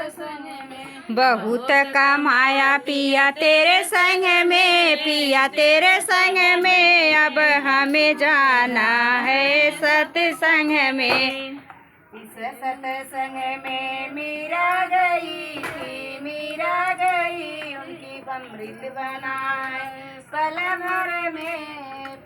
सत्संग में। बहुत कमाया पिया तेरे संग में, पिया तेरे संग में, अब हमें जाना है सत्संग में। इस सत्संग में मीरा गई थी, मीरा गई उनकी अमृत बनाए। पल भर में,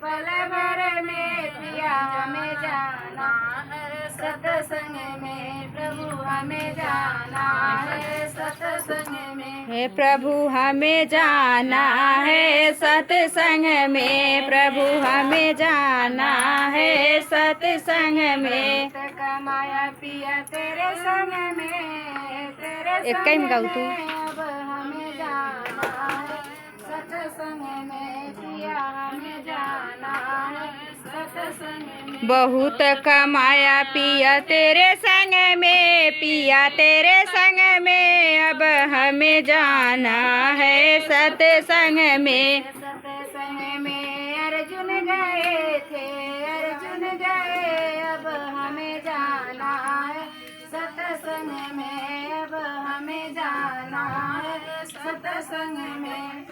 पल भर में पिया हमें जाना है सत्संग में। प्रभु हमें जाना है सत्संग में। हे प्रभु हमें जाना है सत्संग में, प्रभु हमें जाना है सत्संग में। कमाया पिया तेरे संग में, तेरे एक कहीं गाऊ तू। अब हमें जाना है सत्संग में। पिया हमें जाना है सत्संग में। बहुत कमाया पिया तेरे संग में, पिया तेरे संग में, अब हमें जाना है सत्संग में। सत्संग में अर्जुन गए थे, अर्जुन गए, अब हमें जाना है सत्संग में। अब हमें जाना है सत्संग में।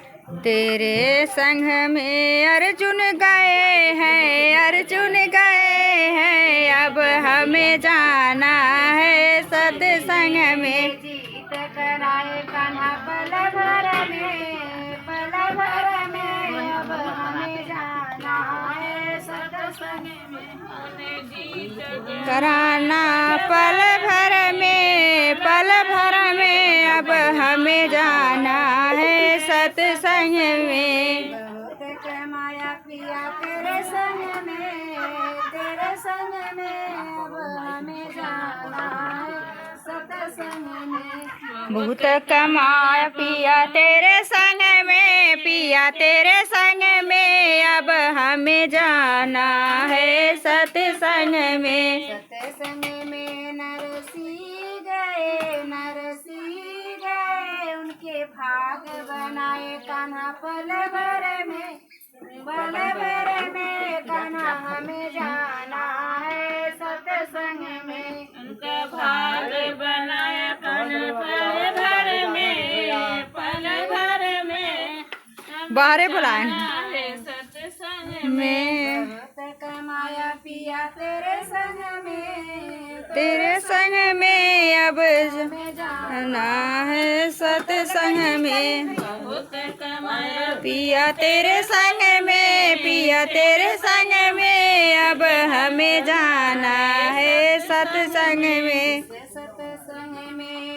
तेरे संग में अर्जुन गए हैं, अर्जुन गए हैं, अब हमें जाना है सत्संग में। जीत कराए कान्हा पल भर में, पल भर में, अब हमें जाना है सत्संग में। कराना पल भर में, पल भर में, अब हमें जाना है सत्संग में। बहुत कमाया पिया तेरे संग में, तेरे संग में, अब हमें जाना है सत्संग में। बहुत कमाया पिया तेरे संग में, पिया तेरे संग में, अब हमें जाना है सत्संग में। सत्संग में नरसी गए, नरसी गए, उनके भाग बनाए कान्हा पल भर में, पल भर में। कान्हा हमें जाना है सत्संग में। उनका भाग बनाया कान्हा पल भर में, पल भर में। बाहरे बुलाए सत्संग में। बहुत कमाया पिया तेरे संग में, तेरे संग में, अब हमें जाना है सत्संग में। बहुत कमाया पिया तेरे संग में, पिया तेरे संग में, अब हमें जाना है सत्संग में। सत्संग में